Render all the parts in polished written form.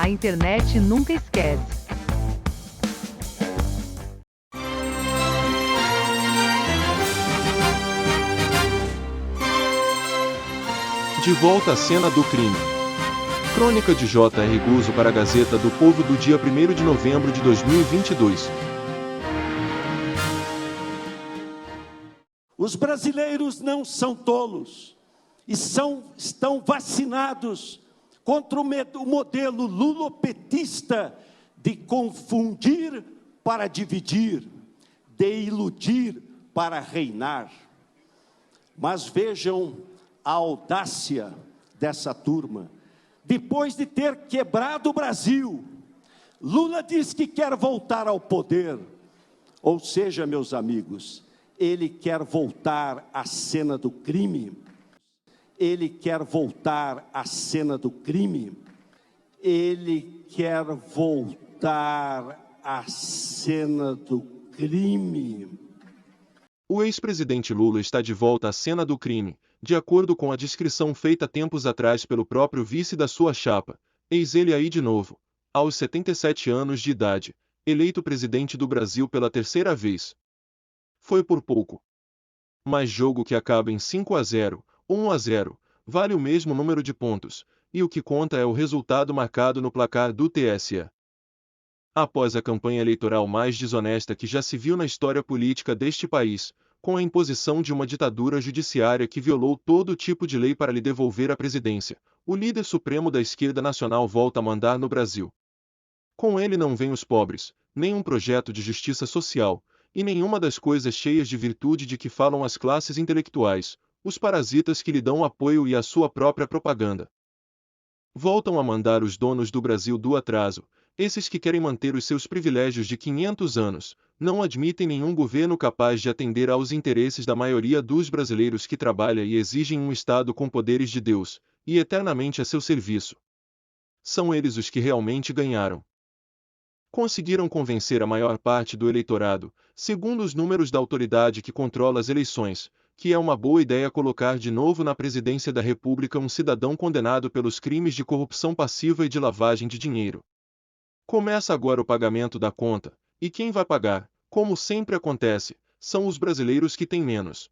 A internet nunca esquece. De volta à cena do crime. Crônica de J.R. Guzzo para a Gazeta do Povo do dia 1º de novembro de 2022. Os brasileiros não são tolos e estão vacinados contra o modelo lulopetista de confundir para dividir, de iludir para reinar. Mas vejam a audácia dessa turma. Depois de ter quebrado o Brasil, Lula diz que quer voltar ao poder. Ou seja, meus amigos, ele quer voltar à cena do crime. Ele quer voltar à cena do crime. Ele quer voltar à cena do crime. O ex-presidente Lula está de volta à cena do crime, de acordo com a descrição feita tempos atrás pelo próprio vice da sua chapa. Eis ele aí de novo, aos 77 anos de idade, eleito presidente do Brasil pela terceira vez. Foi por pouco. Mas jogo que acaba em 5-0, ou 1-0, vale o mesmo número de pontos, e o que conta é o resultado marcado no placar do TSE. Após a campanha eleitoral mais desonesta que já se viu na história política deste país, com a imposição de uma ditadura judiciária que violou todo tipo de lei para lhe devolver a presidência, o líder supremo da esquerda nacional volta a mandar no Brasil. Com ele não vêm os pobres, nem um projeto de justiça social, e nenhuma das coisas cheias de virtude de que falam as classes intelectuais, os parasitas que lhe dão apoio e a sua própria propaganda. Voltam a mandar os donos do Brasil do atraso, esses que querem manter os seus privilégios de 500 anos, não admitem nenhum governo capaz de atender aos interesses da maioria dos brasileiros que trabalha e exigem um Estado com poderes de Deus, e eternamente a seu serviço. São eles os que realmente ganharam. Conseguiram convencer a maior parte do eleitorado, segundo os números da autoridade que controla as eleições, que é uma boa ideia colocar de novo na presidência da República um cidadão condenado pelos crimes de corrupção passiva e de lavagem de dinheiro. Começa agora o pagamento da conta, e quem vai pagar, como sempre acontece, são os brasileiros que têm menos.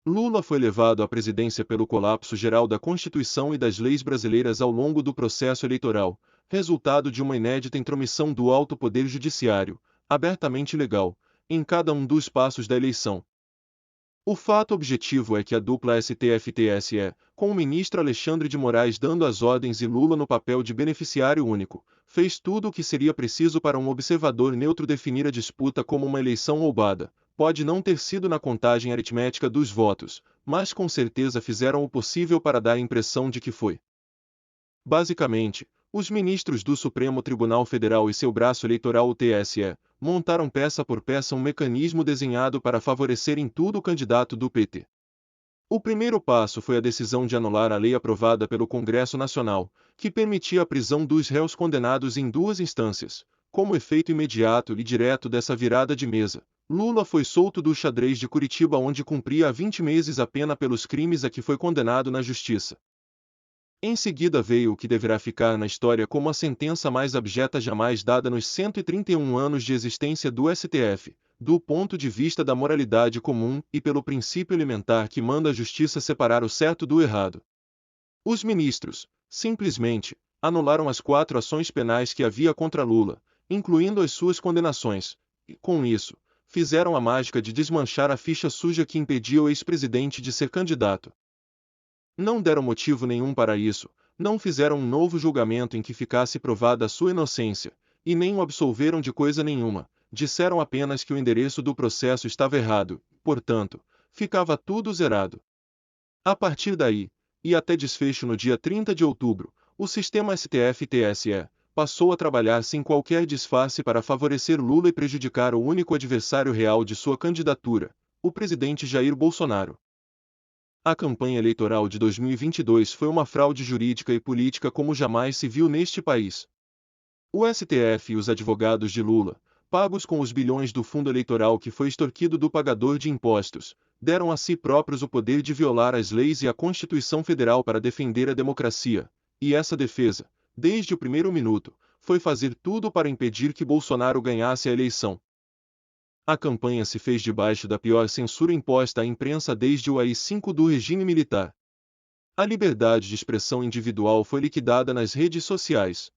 Lula foi levado à presidência pelo colapso geral da Constituição e das leis brasileiras ao longo do processo eleitoral, resultado de uma inédita intromissão do alto poder judiciário, abertamente ilegal, em cada um dos passos da eleição. O fato objetivo é que a dupla STF-TSE, com o ministro Alexandre de Moraes dando as ordens e Lula no papel de beneficiário único, fez tudo o que seria preciso para um observador neutro definir a disputa como uma eleição roubada. Pode não ter sido na contagem aritmética dos votos, mas com certeza fizeram o possível para dar a impressão de que foi. Basicamente, os ministros do Supremo Tribunal Federal e seu braço eleitoral o TSE, montaram peça por peça um mecanismo desenhado para favorecer em tudo o candidato do PT. O primeiro passo foi a decisão de anular a lei aprovada pelo Congresso Nacional, que permitia a prisão dos réus condenados em 2 instâncias. Como efeito imediato e direto dessa virada de mesa, Lula foi solto do xadrez de Curitiba, onde cumpria há 20 meses a pena pelos crimes a que foi condenado na Justiça. Em seguida veio o que deverá ficar na história como a sentença mais abjeta jamais dada nos 131 anos de existência do STF, do ponto de vista da moralidade comum e pelo princípio elementar que manda a justiça separar o certo do errado. Os ministros, simplesmente, anularam as 4 ações penais que havia contra Lula, incluindo as suas condenações, e, com isso, fizeram a mágica de desmanchar a ficha suja que impedia o ex-presidente de ser candidato. Não deram motivo nenhum para isso, não fizeram um novo julgamento em que ficasse provada a sua inocência, e nem o absolveram de coisa nenhuma, disseram apenas que o endereço do processo estava errado, portanto, ficava tudo zerado. A partir daí, e até desfecho no dia 30 de outubro, o sistema STF-TSE passou a trabalhar sem qualquer disfarce para favorecer Lula e prejudicar o único adversário real de sua candidatura, o presidente Jair Bolsonaro. A campanha eleitoral de 2022 foi uma fraude jurídica e política como jamais se viu neste país. O STF e os advogados de Lula, pagos com os bilhões do fundo eleitoral que foi extorquido do pagador de impostos, deram a si próprios o poder de violar as leis e a Constituição Federal para defender a democracia, e essa defesa, desde o primeiro minuto, foi fazer tudo para impedir que Bolsonaro ganhasse a eleição. A campanha se fez debaixo da pior censura imposta à imprensa desde o AI-5 do regime militar. A liberdade de expressão individual foi liquidada nas redes sociais.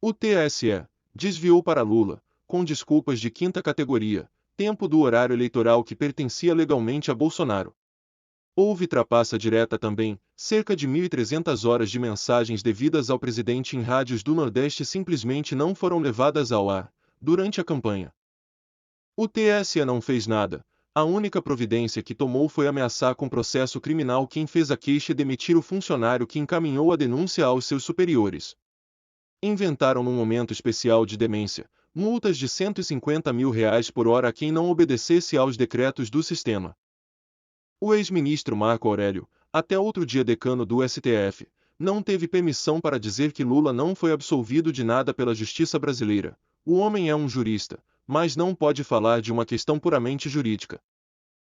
O TSE desviou para Lula, com desculpas de quinta categoria, tempo do horário eleitoral que pertencia legalmente a Bolsonaro. Houve trapaça direta também, cerca de 1.300 horas de mensagens devidas ao presidente em rádios do Nordeste simplesmente não foram levadas ao ar, durante a campanha. O TSE não fez nada, a única providência que tomou foi ameaçar com processo criminal quem fez a queixa e demitir o funcionário que encaminhou a denúncia aos seus superiores. Inventaram num momento especial de demência, multas de R$150 mil por hora a quem não obedecesse aos decretos do sistema. O ex-ministro Marco Aurélio, até outro dia decano do STF, não teve permissão para dizer que Lula não foi absolvido de nada pela justiça brasileira. O homem é um jurista, mas não pode falar de uma questão puramente jurídica.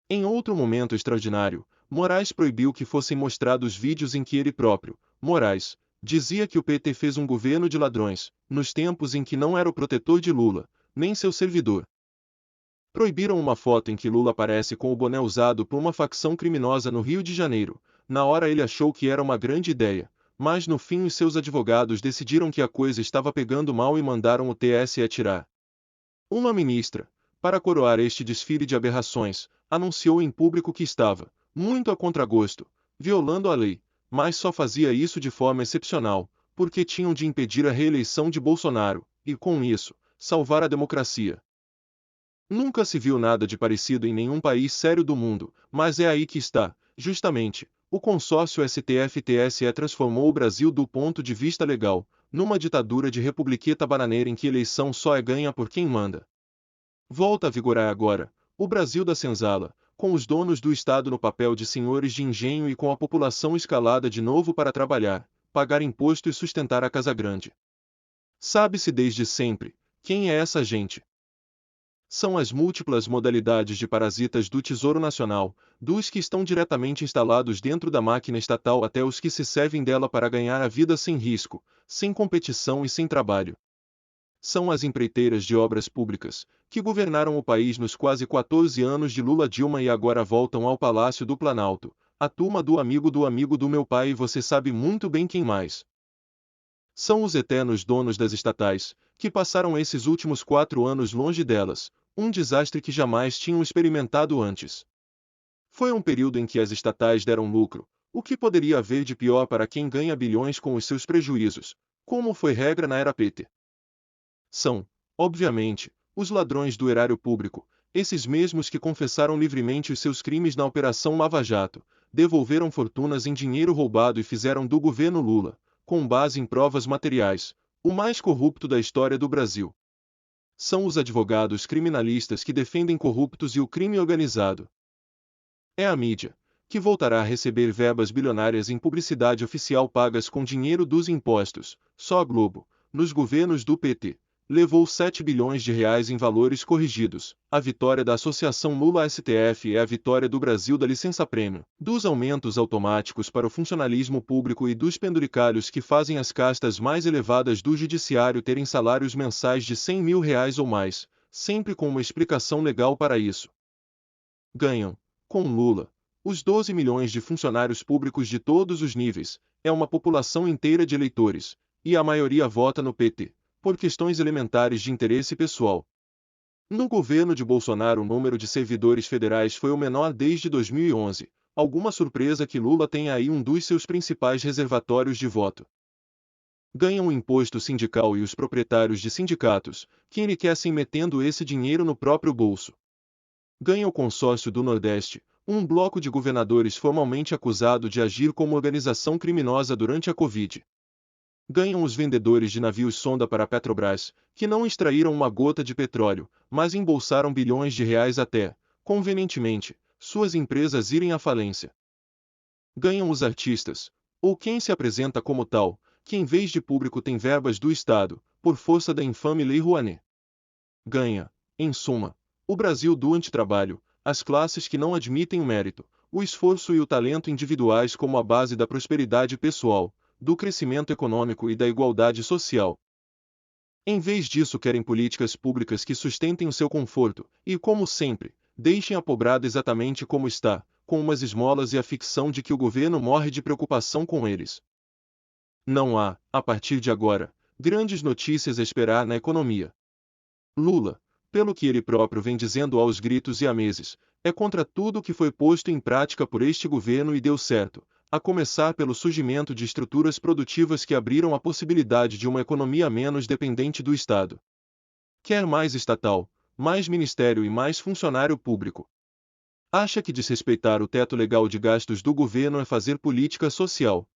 Em outro momento extraordinário, Moraes proibiu que fossem mostrados vídeos em que ele próprio, Moraes, dizia que o PT fez um governo de ladrões, nos tempos em que não era o protetor de Lula, nem seu servidor. Proibiram uma foto em que Lula aparece com o boné usado por uma facção criminosa no Rio de Janeiro. Na hora ele achou que era uma grande ideia, mas no fim os seus advogados decidiram que a coisa estava pegando mal e mandaram o TSE tirar. Uma ministra, para coroar este desfile de aberrações, anunciou em público que estava, muito a contragosto, violando a lei, mas só fazia isso de forma excepcional, porque tinham de impedir a reeleição de Bolsonaro, e com isso, salvar a democracia. Nunca se viu nada de parecido em nenhum país sério do mundo, mas é aí que está, justamente, o consórcio STF-TSE transformou o Brasil do ponto de vista legal, numa ditadura de republiqueta bananeira em que eleição só é ganha por quem manda. Volta a vigorar agora, o Brasil da senzala, com os donos do Estado no papel de senhores de engenho e com a população escalada de novo para trabalhar, pagar imposto e sustentar a casa grande. Sabe-se desde sempre, quem é essa gente? São as múltiplas modalidades de parasitas do Tesouro Nacional, dos que estão diretamente instalados dentro da máquina estatal até os que se servem dela para ganhar a vida sem risco, sem competição e sem trabalho. São as empreiteiras de obras públicas, que governaram o país nos quase 14 anos de Lula-Dilma e agora voltam ao Palácio do Planalto, a turma do amigo do meu pai e você sabe muito bem quem mais. São os eternos donos das estatais, que passaram esses últimos 4 anos longe delas, um desastre que jamais tinham experimentado antes. Foi um período em que as estatais deram lucro, o que poderia haver de pior para quem ganha bilhões com os seus prejuízos, como foi regra na era PT. São, obviamente, os ladrões do erário público, esses mesmos que confessaram livremente os seus crimes na Operação Lava Jato, devolveram fortunas em dinheiro roubado e fizeram do governo Lula, com base em provas materiais, o mais corrupto da história do Brasil. São os advogados criminalistas que defendem corruptos e o crime organizado. É a mídia, que voltará a receber verbas bilionárias em publicidade oficial pagas com dinheiro dos impostos. Só a Globo, nos governos do PT, levou 7 bilhões de reais em valores corrigidos. A vitória da Associação Lula-STF é a vitória do Brasil da licença-prêmio, dos aumentos automáticos para o funcionalismo público e dos penduricalhos que fazem as castas mais elevadas do judiciário terem salários mensais de R$100 mil ou mais, sempre com uma explicação legal para isso. Ganham, com Lula, os 12 milhões de funcionários públicos de todos os níveis, é uma população inteira de eleitores, e a maioria vota no PT. Por questões elementares de interesse pessoal. No governo de Bolsonaro o número de servidores federais foi o menor desde 2011, alguma surpresa que Lula tenha aí um dos seus principais reservatórios de voto. Ganham o imposto sindical e os proprietários de sindicatos, que enriquecem metendo esse dinheiro no próprio bolso. Ganha o consórcio do Nordeste, um bloco de governadores formalmente acusado de agir como organização criminosa durante a Covid. Ganham os vendedores de navios sonda para a Petrobras, que não extraíram uma gota de petróleo, mas embolsaram bilhões de reais até, convenientemente, suas empresas irem à falência. Ganham os artistas, ou quem se apresenta como tal, que em vez de público tem verbas do Estado, por força da infame Lei Rouanet. Ganha, em suma, o Brasil do antitrabalho, as classes que não admitem o mérito, o esforço e o talento individuais como a base da prosperidade pessoal, do crescimento econômico e da igualdade social. Em vez disso, querem políticas públicas que sustentem o seu conforto, e, como sempre, deixem a pobrada exatamente como está, com umas esmolas e a ficção de que o governo morre de preocupação com eles. Não há, a partir de agora, grandes notícias a esperar na economia. Lula, pelo que ele próprio vem dizendo aos gritos e há meses, é contra tudo o que foi posto em prática por este governo e deu certo, a começar pelo surgimento de estruturas produtivas que abriram a possibilidade de uma economia menos dependente do Estado. Quer mais estatal, mais ministério e mais funcionário público. Acha que desrespeitar o teto legal de gastos do governo é fazer política social.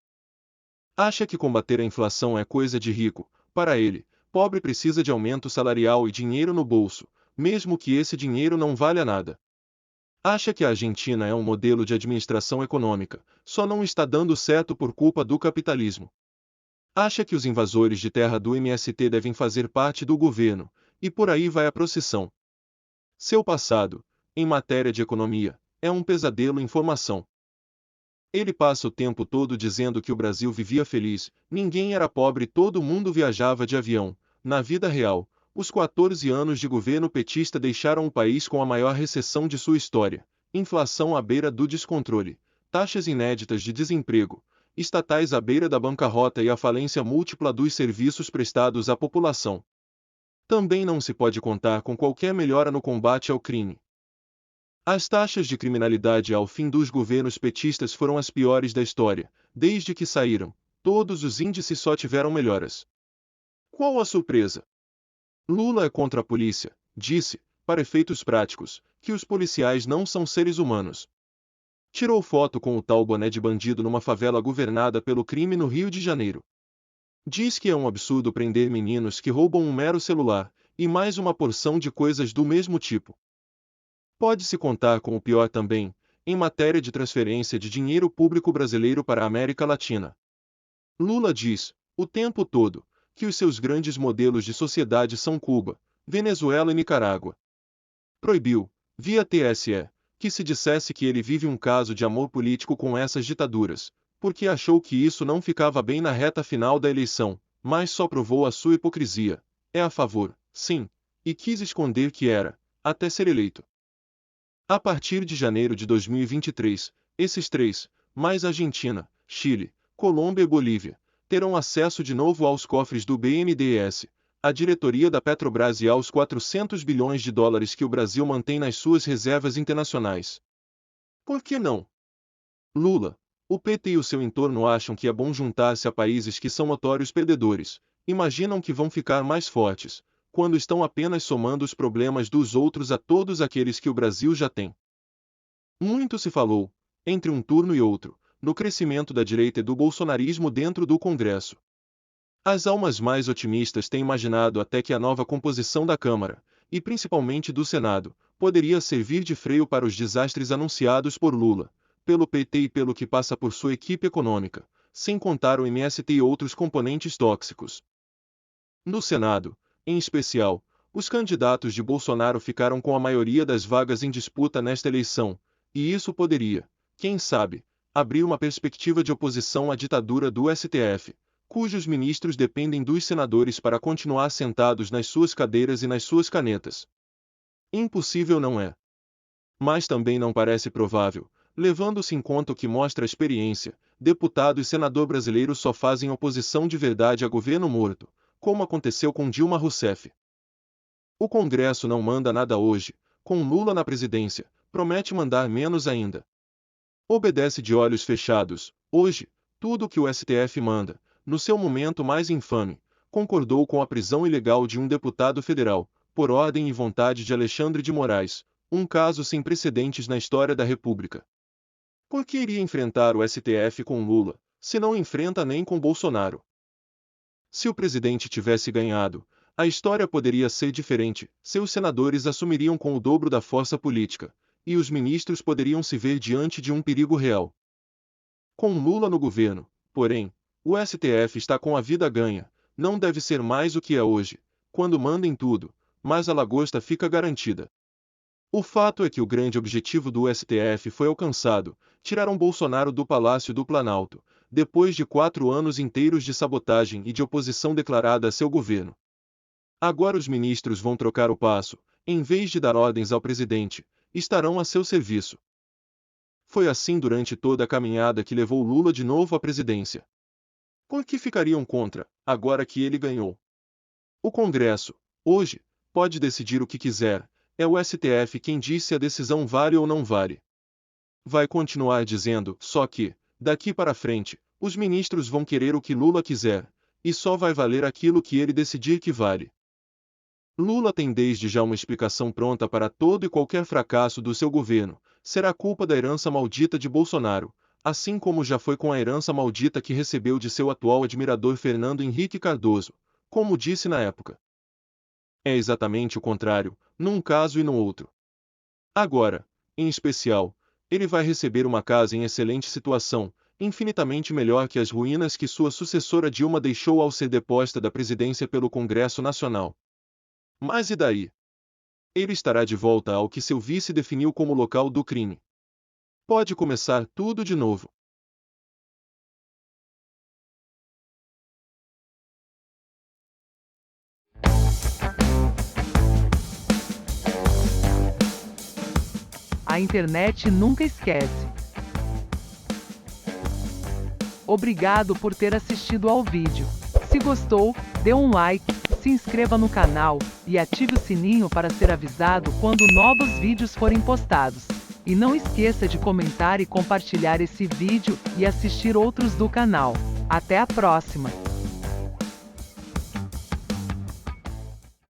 Acha que combater a inflação é coisa de rico. Para ele, pobre precisa de aumento salarial e dinheiro no bolso, mesmo que esse dinheiro não valha nada. Acha que a Argentina é um modelo de administração econômica, só não está dando certo por culpa do capitalismo. Acha que os invasores de terra do MST devem fazer parte do governo, e por aí vai a procissão. Seu passado, em matéria de economia, é um pesadelo em formação. Ele passa o tempo todo dizendo que o Brasil vivia feliz, ninguém era pobre e todo mundo viajava de avião. Na vida real, os 14 anos de governo petista deixaram o país com a maior recessão de sua história, inflação à beira do descontrole, taxas inéditas de desemprego, estatais à beira da bancarrota e a falência múltipla dos serviços prestados à população. Também não se pode contar com qualquer melhora no combate ao crime. As taxas de criminalidade ao fim dos governos petistas foram as piores da história. Desde que saíram, todos os índices só tiveram melhoras. Qual a surpresa? Lula é contra a polícia, disse, para efeitos práticos, que os policiais não são seres humanos. Tirou foto com o tal boné de bandido numa favela governada pelo crime no Rio de Janeiro. Diz que é um absurdo prender meninos que roubam um mero celular, e mais uma porção de coisas do mesmo tipo. Pode-se contar com o pior também, em matéria de transferência de dinheiro público brasileiro para a América Latina. Lula diz, o tempo todo, que os seus grandes modelos de sociedade são Cuba, Venezuela e Nicarágua. Proibiu, via TSE, que se dissesse que ele vive um caso de amor político com essas ditaduras, porque achou que isso não ficava bem na reta final da eleição, mas só provou a sua hipocrisia. É a favor, sim, e quis esconder que era, até ser eleito. A partir de janeiro de 2023, esses três, mais Argentina, Chile, Colômbia e Bolívia, terão acesso de novo aos cofres do BNDES, a diretoria da Petrobras e aos 400 bilhões de dólares que o Brasil mantém nas suas reservas internacionais. Por que não? Lula, o PT e o seu entorno acham que é bom juntar-se a países que são notórios perdedores, imaginam que vão ficar mais fortes, quando estão apenas somando os problemas dos outros a todos aqueles que o Brasil já tem. Muito se falou, entre um turno e outro, no crescimento da direita e do bolsonarismo dentro do Congresso. As almas mais otimistas têm imaginado até que a nova composição da Câmara, e principalmente do Senado, poderia servir de freio para os desastres anunciados por Lula, pelo PT e pelo que passa por sua equipe econômica, sem contar o MST e outros componentes tóxicos. No Senado, em especial, os candidatos de Bolsonaro ficaram com a maioria das vagas em disputa nesta eleição, e isso poderia, quem sabe, abrir uma perspectiva de oposição à ditadura do STF, cujos ministros dependem dos senadores para continuar sentados nas suas cadeiras e nas suas canetas. Impossível não é. Mas também não parece provável, levando-se em conta o que mostra a experiência, deputado e senador brasileiro só fazem oposição de verdade a governo morto, como aconteceu com Dilma Rousseff. O Congresso não manda nada hoje, com Lula na presidência, promete mandar menos ainda. Obedece de olhos fechados, hoje, tudo o que o STF manda, no seu momento mais infame, concordou com a prisão ilegal de um deputado federal, por ordem e vontade de Alexandre de Moraes, um caso sem precedentes na história da República. Por que iria enfrentar o STF com Lula, se não enfrenta nem com Bolsonaro? Se o presidente tivesse ganhado, a história poderia ser diferente, seus senadores assumiriam com o dobro da força política, e os ministros poderiam se ver diante de um perigo real. Com Lula no governo, porém, o STF está com a vida ganha, não deve ser mais o que é hoje, quando manda em tudo, mas a lagosta fica garantida. O fato é que o grande objetivo do STF foi alcançado, tiraram Bolsonaro do Palácio do Planalto, depois de 4 anos inteiros de sabotagem e de oposição declarada a seu governo. Agora os ministros vão trocar o passo, em vez de dar ordens ao presidente, estarão a seu serviço. Foi assim durante toda a caminhada que levou Lula de novo à presidência. Por que ficariam contra, agora que ele ganhou? O Congresso, hoje, pode decidir o que quiser, é o STF quem diz se a decisão vale ou não vale. Vai continuar dizendo, só que, daqui para frente, os ministros vão querer o que Lula quiser, e só vai valer aquilo que ele decidir que vale. Lula tem desde já uma explicação pronta para todo e qualquer fracasso do seu governo, será culpa da herança maldita de Bolsonaro, assim como já foi com a herança maldita que recebeu de seu atual admirador Fernando Henrique Cardoso, como disse na época. É exatamente o contrário, num caso e no outro. Agora, em especial, ele vai receber uma casa em excelente situação, infinitamente melhor que as ruínas que sua sucessora Dilma deixou ao ser deposta da presidência pelo Congresso Nacional. Mas e daí? Ele estará de volta ao que seu vice definiu como local do crime. Pode começar tudo de novo. A internet nunca esquece. Obrigado por ter assistido ao vídeo. Se gostou, dê um like, se inscreva no canal e ative o sininho para ser avisado quando novos vídeos forem postados. E não esqueça de comentar e compartilhar esse vídeo e assistir outros do canal. Até a próxima!